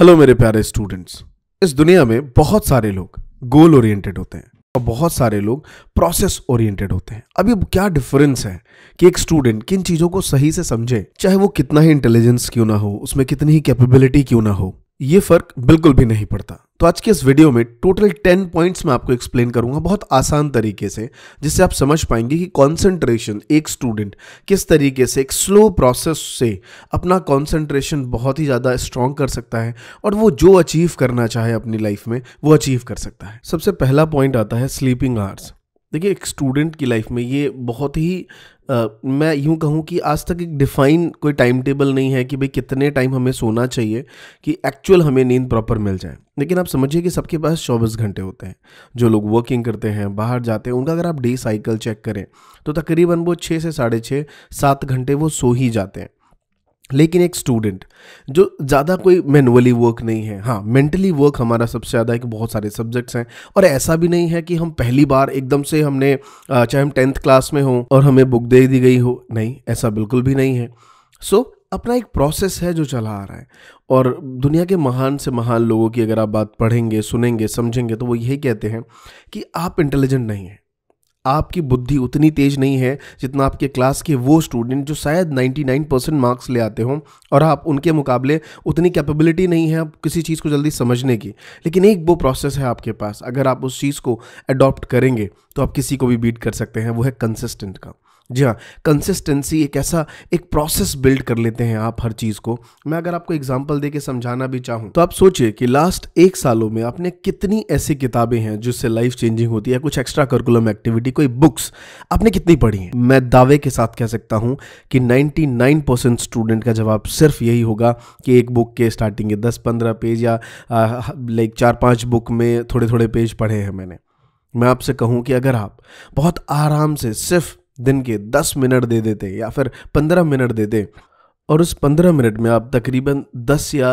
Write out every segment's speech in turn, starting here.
Hello मेरे प्यारे students. इस दुनिया में बहुत सारे लोग गोल ओरिएंटेड होते हैं और बहुत सारे लोग प्रोसेस ओरिएंटेड होते हैं। अभी क्या डिफरेंस है कि एक स्टूडेंट किन चीज़ों को सही से समझे, चाहे वो कितना ही इंटेलिजेंस क्यों ना हो, उसमें कितनी ही कैपेबिलिटी क्यों ना हो, ये फर्क बिल्कुल भी नहीं पड़ता। तो आज के इस वीडियो में टोटल 10 पॉइंट्स मैं आपको एक्सप्लेन करूंगा बहुत आसान तरीके से, जिससे आप समझ पाएंगे कि कंसंट्रेशन एक स्टूडेंट किस तरीके से एक स्लो प्रोसेस से अपना कंसंट्रेशन बहुत ही ज़्यादा स्ट्रॉन्ग कर सकता है और वो जो अचीव करना चाहे अपनी लाइफ में वो अचीव कर सकता है। सबसे पहला पॉइंट आता है स्लीपिंग आवर्स। देखिए, एक स्टूडेंट की लाइफ में ये बहुत ही मैं यूं कहूं कि आज तक एक डिफाइन कोई टाइम टेबल नहीं है कि भाई कितने टाइम हमें सोना चाहिए कि एक्चुअल हमें नींद प्रॉपर मिल जाए। लेकिन आप समझिए कि सबके पास 24 घंटे होते हैं। जो लोग वर्किंग करते हैं, बाहर जाते हैं, उनका अगर आप डे साइकिल चेक करें तो तकरीबन वो 6 से 6.5 7 घंटे वो सो ही जाते हैं। लेकिन एक स्टूडेंट जो ज़्यादा कोई मैनुअली वर्क नहीं है, हाँ मेंटली वर्क हमारा सबसे ज़्यादा है कि बहुत सारे सब्जेक्ट्स हैं और ऐसा भी नहीं है कि हम पहली बार एकदम से हमने चाहे हम 10th क्लास में हो और हमें बुक दे दी गई हो, नहीं, ऐसा बिल्कुल भी नहीं है। अपना एक प्रोसेस है जो चला आ रहा है और दुनिया के महान से महान लोगों की अगर आप बात पढ़ेंगे, सुनेंगे, समझेंगे तो वो यही कहते हैं कि आप इंटेलिजेंट नहीं हैं, आपकी बुद्धि उतनी तेज नहीं है जितना आपके क्लास के वो स्टूडेंट जो शायद 99% मार्क्स ले आते हों और आप उनके मुकाबले उतनी कैपेबिलिटी नहीं है आप किसी चीज़ को जल्दी समझने की। लेकिन एक वो प्रोसेस है आपके पास, अगर आप उस चीज़ को अडॉप्ट करेंगे तो आप किसी को भी बीट कर सकते हैं। वो है कंसिस्टेंट का। जी हाँ, कंसिस्टेंसी एक ऐसा एक प्रोसेस बिल्ड कर लेते हैं आप हर चीज़ को। मैं अगर आपको एग्जांपल देके समझाना भी चाहूँ तो आप सोचिए कि लास्ट 1 सालों में आपने कितनी ऐसी किताबें हैं जिससे लाइफ चेंजिंग होती है, कुछ एक्स्ट्रा करिकुलम एक्टिविटी, कोई बुक्स आपने कितनी पढ़ी हैं। मैं दावे के साथ कह सकता हूँ कि 99% स्टूडेंट का जवाब सिर्फ यही होगा कि एक बुक के स्टार्टिंग के 10-15 पेज या लाइक 4-5 बुक में थोड़े थोड़े पेज पढ़े हैं मैंने। मैं आपसे कहूँ कि अगर आप बहुत आराम से सिर्फ दिन के 10 मिनट दे देते या फिर 15 मिनट देते और उस 15 मिनट में आप तकरीबन 10 या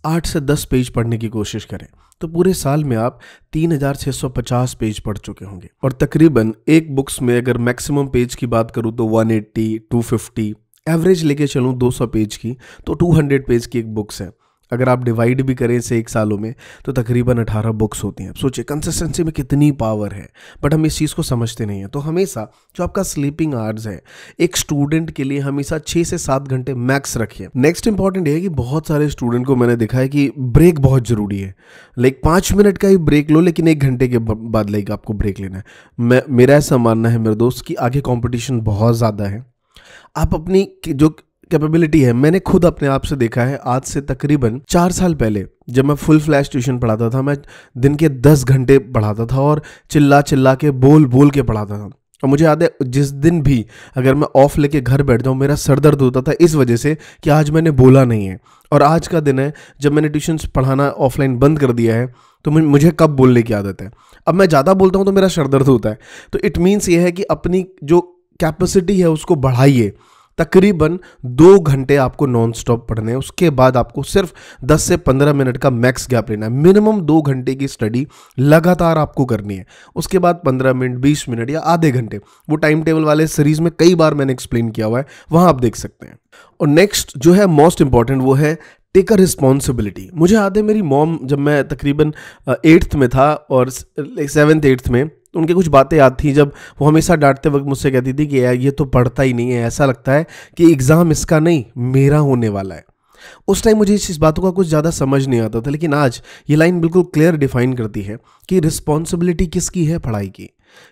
8 से 10 पेज पढ़ने की कोशिश करें तो पूरे साल में आप 3650 पेज पढ़ चुके होंगे। और तकरीबन एक बुक्स में अगर मैक्सिमम पेज की बात करूं तो 180, 250, एवरेज लेके चलूं 200 पेज की तो 200 पेज की एक बुक्स है। अगर आप डिवाइड भी करें इसे 1 सालों में तो तकरीबन 18 बुक्स होती हैं। सोचिए कंसिस्टेंसी में कितनी पावर है, बट हम इस चीज़ को समझते नहीं हैं। तो हमेशा जो आपका स्लीपिंग आवर्स है एक स्टूडेंट के लिए हमेशा 6 से 7 घंटे मैक्स रखिए। नेक्स्ट इंपॉर्टेंट है कि बहुत सारे स्टूडेंट को मैंने देखा है कि ब्रेक बहुत ज़रूरी है। लाइक 5 मिनट का ही ब्रेक लो लेकिन 1 घंटे के बाद लाइक आपको ब्रेक लेना है। मेरा ऐसा मानना है मेरे दोस्त कि आगे कॉम्पिटिशन बहुत ज़्यादा है। आप अपनी जो कैपेबिलिटी है, मैंने खुद अपने आप से देखा है, आज से तकरीबन 4 साल पहले जब मैं फुल फ्लैश ट्यूशन पढ़ाता था, मैं दिन के 10 घंटे पढ़ाता था और चिल्ला चिल्ला के बोल बोल के पढ़ाता था। और मुझे याद है जिस दिन भी अगर मैं ऑफ लेके घर बैठ जाऊँ मेरा सर दर्द होता था इस वजह से कि आज मैंने बोला नहीं है। और आज का दिन है जब मैंने ट्यूशन पढ़ाना ऑफलाइन बंद कर दिया है तो मुझे कब बोलने की आदत है। अब मैं ज़्यादा बोलता हूँ तो मेरा सर दर्द होता है। तो इट मीन्स ये है कि अपनी जो कैपेसिटी है उसको बढ़ाइए। तकरीबन 2 घंटे आपको नॉन स्टॉप पढ़ने हैं, उसके बाद आपको सिर्फ 10 से 15 मिनट का मैक्स गैप लेना है। मिनिमम 2 घंटे की स्टडी लगातार आपको करनी है। उसके बाद 15 मिनट, 20 मिनट या आधे घंटे, वो टाइम टेबल वाले सीरीज में कई बार मैंने एक्सप्लेन किया हुआ है, वहाँ आप देख सकते हैं। और नेक्स्ट जो है मोस्ट इंपॉर्टेंट वो है टेक अ रिस्पॉन्सिबिलिटी। मुझे याद है मेरी मॉम जब मैं तकरीबन 8th में था और 7th 8th में उनकी कुछ बातें याद थी जब वो हमेशा डांटते वक्त मुझसे कहती थी कि यार ये तो पढ़ता ही नहीं है, ऐसा लगता है कि एग्ज़ाम इसका नहीं मेरा होने वाला है। उस टाइम मुझे इस बातों का कुछ ज़्यादा समझ नहीं आता था, लेकिन आज ये लाइन बिल्कुल क्लियर डिफाइन करती है कि रिस्पॉन्सिबिलिटी किसकी है पढ़ाई की।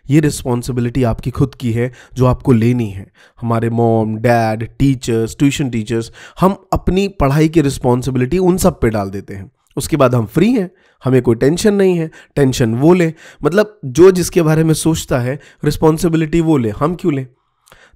ये रिस्पॉन्सिबिलिटी आपकी खुद की है जो आपको लेनी है। हमारे mom, dad, teachers, tuition teachers, हम अपनी पढ़ाई की रिस्पॉन्सिबिलिटी उन सब पे डाल देते हैं। उसके बाद हम फ्री हैं, हमें कोई टेंशन नहीं है। टेंशन वो ले, मतलब जो जिसके बारे में सोचता है रिस्पॉन्सिबिलिटी वो ले, हम क्यों लें।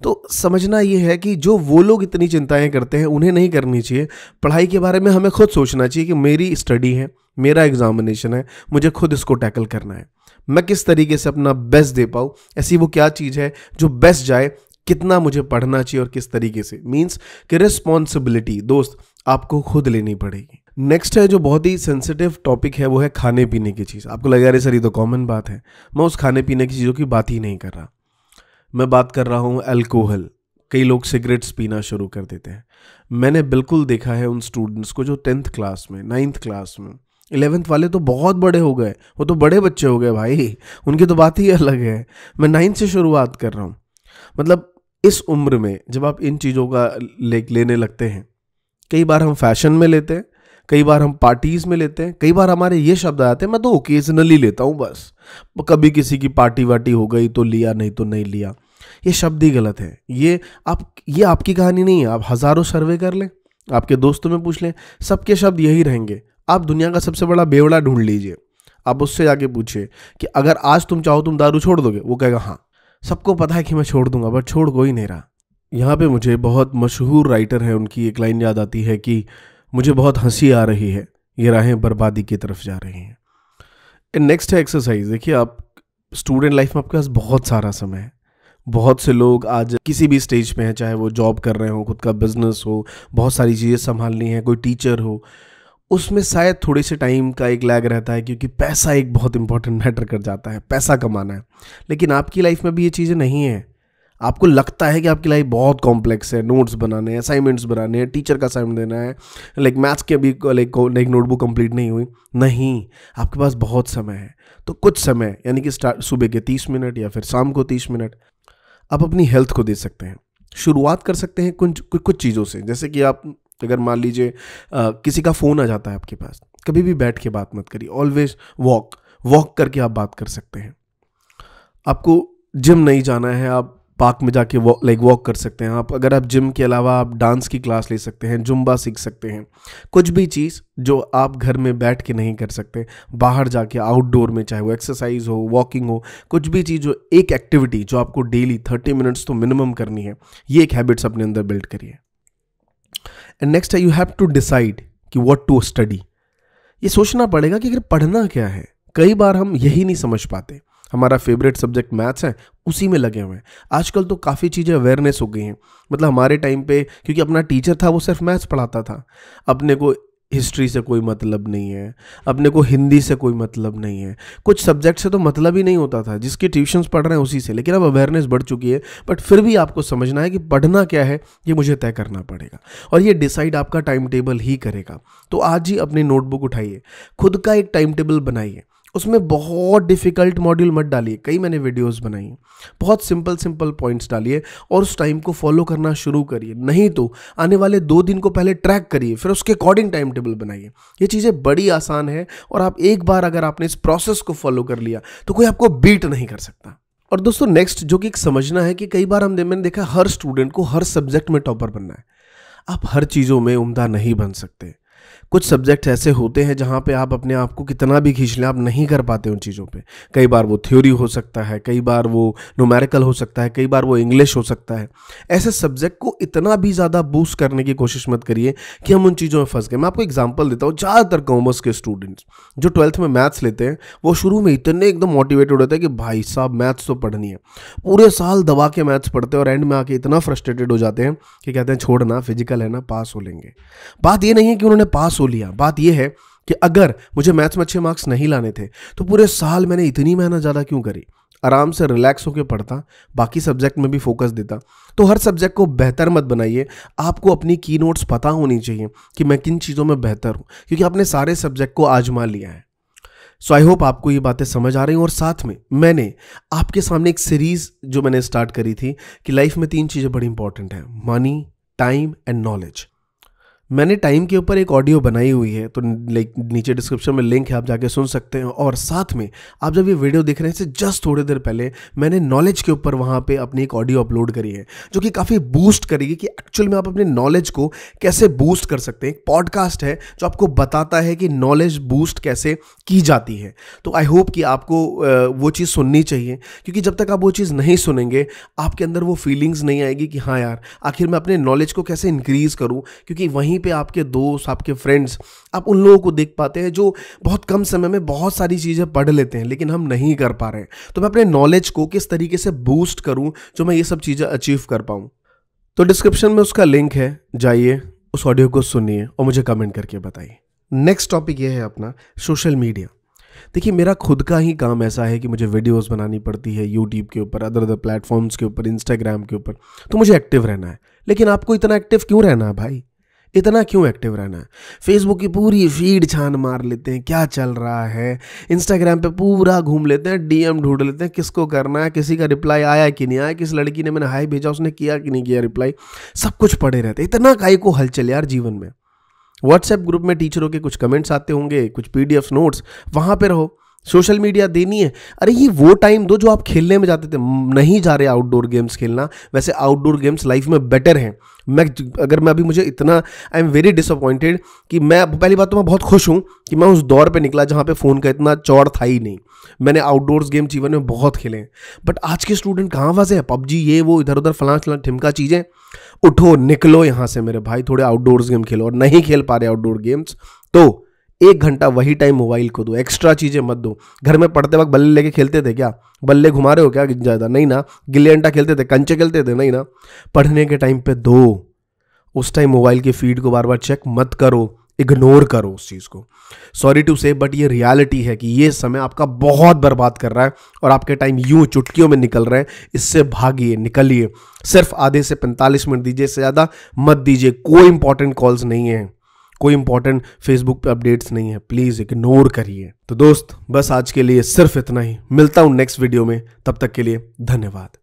तो समझना ये है कि जो वो लोग इतनी चिंताएं करते हैं उन्हें नहीं करनी चाहिए। पढ़ाई के बारे में हमें खुद सोचना चाहिए कि मेरी स्टडी है, मेरा एग्जामिनेशन है, मुझे खुद इसको टैकल करना है। मैं किस तरीके से अपना बेस्ट दे पाऊँ, ऐसी वो क्या चीज़ है जो बेस्ट जाए, कितना मुझे पढ़ना चाहिए और किस तरीके से। मीन्स कि रिस्पॉन्सिबिलिटी दोस्त आपको खुद लेनी पड़ेगी। नेक्स्ट है जो बहुत ही सेंसिटिव टॉपिक है वो है खाने पीने की चीज़। आपको लगेगा अरे सर ये तो कॉमन बात है। मैं उस खाने पीने की चीज़ों की बात ही नहीं कर रहा, मैं बात कर रहा हूँ अल्कोहल, कई लोग सिगरेट्स पीना शुरू कर देते हैं। मैंने बिल्कुल देखा है उन स्टूडेंट्स को जो 10th क्लास में, 9th क्लास में, 11th वाले तो बहुत बड़े हो गए, वो तो बड़े बच्चे हो गए भाई, उनकी तो बात ही अलग है। मैं 9th से शुरुआत कर रहा हूँ। मतलब इस उम्र में जब आप इन चीज़ों का लेने लगते हैं, कई बार हम फैशन में लेते हैं, कई बार हम पार्टीज़ में लेते हैं, कई बार हमारे ये शब्द आते हैं मैं तो ओकेजनली लेता हूँ, बस कभी किसी की पार्टी वार्टी हो गई तो लिया, नहीं तो नहीं लिया। ये शब्द ही गलत है। ये आपकी कहानी नहीं है। आप हज़ारों सर्वे कर लें, आपके दोस्तों में पूछ लें, सबके शब्द यही रहेंगे। आप दुनिया का सबसे बड़ा बेवड़ा ढूंढ लीजिए, आप उससे जाके पूछिए कि अगर आज तुम चाहो तुम दारू छोड़ दोगे, वो कहेगा हाँ। सबको पता है कि मैं छोड़ दूंगा, बट छोड़ कोई नहीं रहा। यहाँ पे मुझे बहुत मशहूर राइटर है, उनकी एक लाइन याद आती है कि मुझे बहुत हंसी आ रही है, ये राहें बर्बादी की तरफ जा रही हैं। नेक्स्ट है एक्सरसाइज। देखिए, आप स्टूडेंट लाइफ में आपके पास बहुत सारा समय है। बहुत से लोग आज किसी भी स्टेज पे हैं, चाहे वो जॉब कर रहे हो, खुद का बिजनेस हो, बहुत सारी चीज़ें संभालनी है, कोई टीचर हो, उसमें शायद थोड़े से टाइम का एक लैग रहता है, क्योंकि पैसा एक बहुत इंपॉर्टेंट मैटर कर जाता है, पैसा कमाना है। लेकिन आपकी लाइफ में भी ये चीज़ें नहीं है। आपको लगता है कि आपकी लाइफ बहुत कॉम्प्लेक्स है, नोट्स बनाने हैं, असाइनमेंट्स बनाने हैं, टीचर का असाइनमेंट देना है, लाइक मैथ्स के अभी लाइक नोटबुक कंप्लीट नहीं हुई। नहीं, आपके पास बहुत समय है। तो कुछ समय, यानी कि सुबह के 30 मिनट या फिर शाम को 30 मिनट आप अपनी हेल्थ को दे सकते हैं। शुरुआत कर सकते हैं कुछ चीज़ों से, जैसे कि आप अगर मान लीजिए किसी का फ़ोन आ जाता है आपके पास, कभी भी बैठ के बात मत करिए, ऑलवेज वॉक करके आप बात कर सकते हैं। आपको जिम नहीं जाना है, आप पार्क में जाके वॉक कर सकते हैं। अगर आप जिम के अलावा आप डांस की क्लास ले सकते हैं, जुम्बा सीख सकते हैं। कुछ भी चीज़ जो आप घर में बैठ के नहीं कर सकते, बाहर जाके आउटडोर में, चाहे वो एक्सरसाइज हो, वॉकिंग हो, कुछ भी चीज़, जो एक एक्टिविटी जो आपको डेली 30 मिनट्स तो मिनिमम करनी है, ये एक हैबिट्स अपने अंदर बिल्ड करिए। एंड नेक्स्ट है, यू हैव टू डिसाइड कि व्हाट टू स्टडी। ये सोचना पड़ेगा कि अगर पढ़ना क्या है। कई बार हम यही नहीं समझ पाते। हमारा फेवरेट सब्जेक्ट मैथ्स है, उसी में लगे हुए हैं। आजकल तो काफ़ी चीज़ें अवेयरनेस हो गई हैं। मतलब हमारे टाइम पे, क्योंकि अपना टीचर था वो सिर्फ मैथ्स पढ़ाता था, अपने को हिस्ट्री से कोई मतलब नहीं है, अपने को हिंदी से कोई मतलब नहीं है, कुछ सब्जेक्ट से तो मतलब ही नहीं होता था। जिसके ट्यूशन्स पढ़ रहे हैं उसी से। लेकिन अब अवेयरनेस बढ़ चुकी है, बट फिर भी आपको समझना है कि पढ़ना क्या है, ये मुझे तय करना पड़ेगा, और ये डिसाइड आपका टाइम टेबल ही करेगा। तो आज ही अपनी नोटबुक उठाइए, खुद का एक टाइम टेबल बनाइए। उसमें बहुत डिफ़िकल्ट मॉड्यूल मत डालिए। कई मैंने वीडियोस बनाई हैं, बहुत सिंपल पॉइंट्स डालिए और उस टाइम को फॉलो करना शुरू करिए। नहीं तो आने वाले 2 दिन को पहले ट्रैक करिए, फिर उसके अकॉर्डिंग टाइम टेबल बनाइए। ये चीज़ें बड़ी आसान है, और आप एक बार अगर आपने इस प्रोसेस को फॉलो कर लिया तो कोई आपको बीट नहीं कर सकता। और दोस्तों, नेक्स्ट जो कि समझना है कि कई बार मैंने देखा हर स्टूडेंट को हर सब्जेक्ट में टॉपर बनना है। आप हर चीज़ों में उम्दा नहीं बन सकते। कुछ सब्जेक्ट ऐसे होते हैं जहाँ पे आप अपने आप को कितना भी खींच लें, आप नहीं कर पाते उन चीज़ों पे। कई बार वो थ्योरी हो सकता है, कई बार वो न्यूमेरिकल हो सकता है, कई बार वो इंग्लिश हो सकता है। ऐसे सब्जेक्ट को इतना भी ज़्यादा बूस्ट करने की कोशिश मत करिए कि हम उन चीज़ों में फंस गए। मैं आपको एग्जांपल देता हूँ। ज़्यादातर कॉमर्स के स्टूडेंट्स जो 12th में मैथ्स लेते हैं, वो शुरू में इतने एकदम मोटिवेटेड होते हैं कि भाई साहब मैथ्स तो पढ़नी है, पूरे साल दबा के मैथ्स पढ़ते हैं, और एंड में आके इतना फ्रस्ट्रेटेड हो जाते हैं कि कहते हैं छोड़ना, फिजिकल है ना, पास हो लेंगे। बात ये नहीं है कि उन्होंने पास हो लिया, बात ये है कि अगर मुझे मैथ्स में अच्छे मार्क्स नहीं लाने थे तो पूरे साल मैंने इतनी मेहनत ज़्यादा क्यों करी। आराम से रिलैक्स होकर पढ़ता, बाकी सब्जेक्ट में भी फोकस देता। तो हर सब्जेक्ट को बेहतर मत बनाइए। आपको अपनी की नोट्स पता होनी चाहिए कि मैं किन चीज़ों में बेहतर हूँ, क्योंकि आपने सारे सब्जेक्ट को आजमा लिया है। सो आई होप आपको ये बातें समझ आ रही हैं। और साथ में मैंने आपके सामने एक सीरीज़ जो मैंने स्टार्ट करी थी कि लाइफ में 3 चीज़ें बड़ी इंपॉर्टेंट हैं, मनी, टाइम एंड नॉलेज। मैंने टाइम के ऊपर एक ऑडियो बनाई हुई है, तो नीचे डिस्क्रिप्शन में लिंक है, आप जाके सुन सकते हैं। और साथ में आप जब ये वीडियो देख रहे हैं, इससे जस्ट थोड़ी देर पहले मैंने नॉलेज के ऊपर वहाँ पे अपनी एक ऑडियो अपलोड करी है, जो कि काफ़ी बूस्ट करेगी कि एक्चुअल में आप अपने नॉलेज को कैसे बूस्ट कर सकते हैं। एक पॉडकास्ट है जो आपको बताता है कि नॉलेज बूस्ट कैसे की जाती है। तो आई होप कि आपको वो चीज़ सुननी चाहिए, क्योंकि जब तक आप वो चीज़ नहीं सुनेंगे, आपके अंदर वो फीलिंग्स नहीं आएगी कि हाँ यार, आखिर मैं अपने नॉलेज को कैसे इंक्रीज़ करूँ। क्योंकि वहीं पे आपके दोस्त, आपके फ्रेंड्स, आप उन लोगों को देख पाते हैं जो बहुत कम समय में बहुत सारी चीज़ें पढ़ लेते हैं, लेकिन हम नहीं कर पा रहे हैं। तो मैं अपने नॉलेज को किस तरीके से बूस्ट करूं जो मैं ये सब चीज़ें अचीव कर पाऊं। तो डिस्क्रिप्शन में उसका लिंक है, जाइए उस ऑडियो को सुनिए और मुझे कमेंट करके बताइए। नेक्स्ट टॉपिक ये है अपना सोशल मीडिया। देखिए, मेरा खुद का ही काम ऐसा है कि मुझे वीडियोस बनानी पड़ती है यूट्यूब के ऊपर, अदर अदर प्लेटफॉर्म्स के ऊपर, इंस्टाग्राम के ऊपर, तो मुझे एक्टिव रहना है। लेकिन आपको इतना एक्टिव क्यों रहना है भाई? इतना क्यों एक्टिव रहना है? फेसबुक की पूरी फीड छान मार लेते हैं, क्या चल रहा है। इंस्टाग्राम पे पूरा घूम लेते हैं, डीएम ढूंढ लेते हैं, किसको करना है, किसी का रिप्लाई आया कि नहीं आया, किस लड़की ने मैंने हाय भेजा उसने किया कि नहीं किया रिप्लाई, सब कुछ पड़े रहते हैं। इतना काहे को हलचल यार जीवन में। व्हाट्सएप ग्रुप में टीचरों के कुछ कमेंट्स आते होंगे, कुछ पीडीएफ नोट्स, वहां पे रहो। सोशल मीडिया देनी है, अरे ये वो टाइम दो जो आप खेलने में जाते थे। नहीं जा रहे आउटडोर गेम्स खेलना, वैसे आउटडोर गेम्स लाइफ में बेटर हैं। मैं अभी मुझे इतना, आई एम वेरी डिसअपॉइंटेड कि मैं, पहली बात तो मैं बहुत खुश हूँ कि मैं उस दौर पे निकला जहाँ पे फ़ोन का इतना चौड़ था ही नहीं। मैंने आउटडोर्स गेम जीवन में बहुत खेले हैं, बट आज के स्टूडेंट कहाँ फंसे हैं? पबजी, ये वो, इधर उधर फलां ठिमका चीज़ें। उठो, निकलो यहाँ से मेरे भाई, थोड़े आउटडोर्स गेम खेलो। और नहीं खेल पा रहे आउटडोर गेम्स तो 1 घंटा वही टाइम मोबाइल को दो, एक्स्ट्रा चीजें मत दो। घर में पढ़ते वक्त बल्ले लेके खेलते थे क्या? बल्ले घुमा रहे हो क्या ज्यादा? नहीं ना। गिल्ली डंडा खेलते थे, कंचे खेलते थे? नहीं ना। पढ़ने के टाइम पे दो। उस टाइम मोबाइल की फीड को बार बार चेक मत करो, इग्नोर करो उस चीज को। सॉरी टू से, बट ये रियलिटी है कि ये समय आपका बहुत बर्बाद कर रहा है और आपके टाइम यूं चुटकियों में निकल रहे हैं। इससे भागिए, निकलिए। सिर्फ आधे से 45 मिनट दीजिए, इससे ज्यादा मत दीजिए। कोई इंपॉर्टेंट कॉल्स नहीं है, कोई इंपॉर्टेंट फेसबुक पे अपडेट्स नहीं है, प्लीज इग्नोर करिए। तो दोस्त, बस आज के लिए सिर्फ इतना ही। मिलता हूं नेक्स्ट वीडियो में, तब तक के लिए धन्यवाद।